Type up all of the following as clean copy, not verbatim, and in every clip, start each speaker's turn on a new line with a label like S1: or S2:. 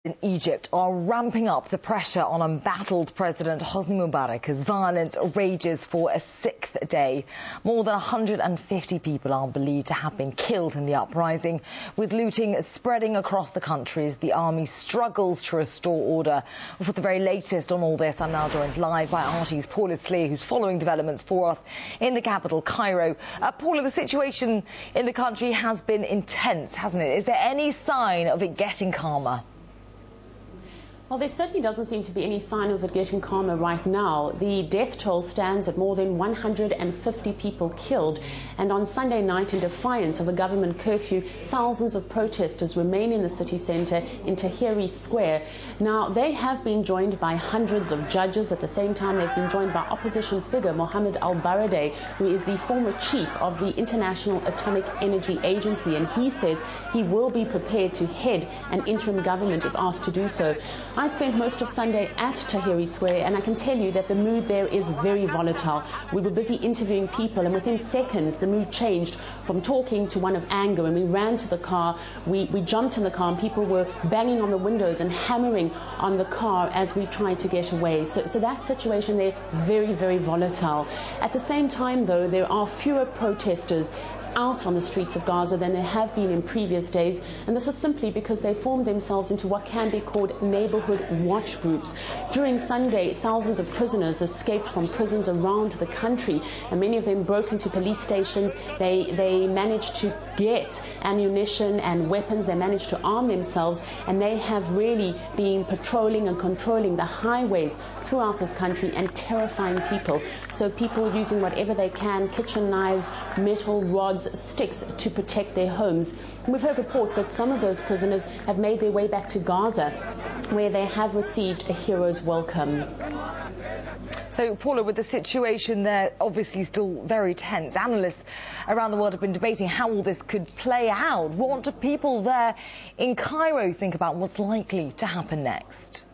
S1: In Egypt are ramping up the pressure on embattled President Hosni Mubarak as violence rages for a sixth day. More than 150 people are believed to have been killed in the uprising, with looting spreading across the country as the army struggles to restore order. For the very latest on all this, I'm now joined live by RT's Paula Sleer, who's following developments for us in the capital, Cairo. Paula, the situation in the country has been intense, hasn't it? Is there any sign of it getting calmer?
S2: Well, there certainly doesn't seem to be any sign of it getting calmer right now. The death toll stands at more than 150 people killed. And on Sunday night, in defiance of a government curfew, thousands of protesters remain in the city centre in Tahrir Square. Now, they have been joined by hundreds of judges. At the same time, they've been joined by opposition figure Mohammed al-Baradei, who is the former chief of the International Atomic Energy Agency. And he says he will be prepared to head an interim government if asked to do so. I spent most of Sunday at Tahrir Square, and I can tell you that the mood there is very volatile. We were busy interviewing people, and within seconds the mood changed from talking to one of anger. And we ran to the car, we jumped in the car, and people were banging on the windows and hammering on the car as we tried to get away. So that situation there, very, very volatile. At the same time, though, there are fewer protesters out on the streets of Gaza than there have been in previous days, and this is simply because they formed themselves into what can be called neighborhood watch groups. During Sunday, thousands of prisoners escaped from prisons around the country, and many of them broke into police stations. They managed to get ammunition and weapons. They managed to arm themselves, and they have really been patrolling and controlling the highways throughout this country and terrifying people. So people using whatever they can, kitchen knives, metal rods, sticks, to protect their homes. And we've heard reports that some of those prisoners have made their way back to Gaza, where they have received a hero's welcome.
S1: So, Paula, with the situation there obviously still very tense, analysts around the world have been debating how all this could play out. What do people there in Cairo think about what's likely to happen next?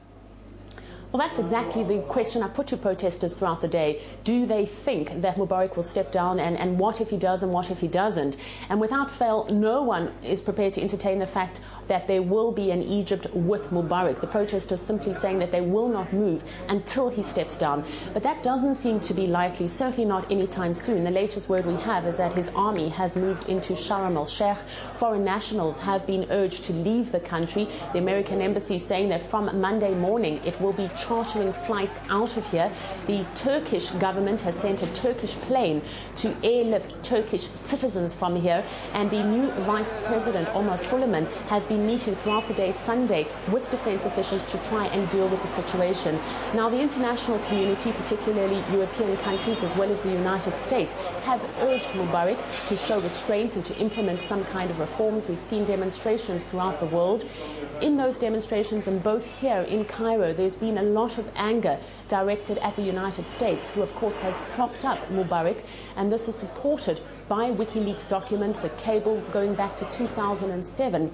S2: Well, that's exactly the question I put to protesters throughout the day. Do they think that Mubarak will step down, and what if he does and what if he doesn't? And without fail, no one is prepared to entertain the fact that there will be an Egypt with Mubarak. The protesters simply saying that they will not move until he steps down. But that doesn't seem to be likely, certainly not anytime soon. The latest word we have is that his army has moved into Sharm el-Sheikh. Foreign nationals have been urged to leave the country. The American embassy is saying that from Monday morning it will be chartering flights out of here. The Turkish government has sent a Turkish plane to airlift Turkish citizens from here, and the new Vice President Omar Suleiman has been meeting throughout the day Sunday with defense officials to try and deal with the situation. Now, the international community, particularly European countries as well as the United States, have urged Mubarak to show restraint and to implement some kind of reforms. We've seen demonstrations throughout the world. In those demonstrations, and both here in Cairo, there's been a lot of anger directed at the United States, who of course has propped up Mubarak, and this is supported by WikiLeaks documents, a cable going back to 2007.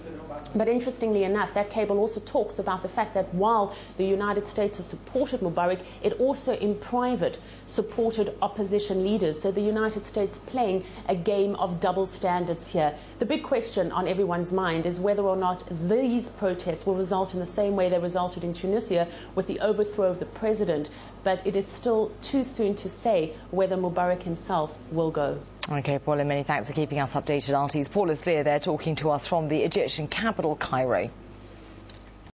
S2: But interestingly enough, that cable also talks about the fact that while the United States has supported Mubarak, it also in private supported opposition leaders. So the United States playing a game of double standards here. The big question on everyone's mind is whether or not these protests will result in the same way they resulted in Tunisia with the overthrow of the president. But it is still too soon to say whether Mubarak himself will go.
S1: OK, Paula, many thanks for keeping us updated. RT's Paula Sleer there talking to us from the Egyptian capital, Cairo.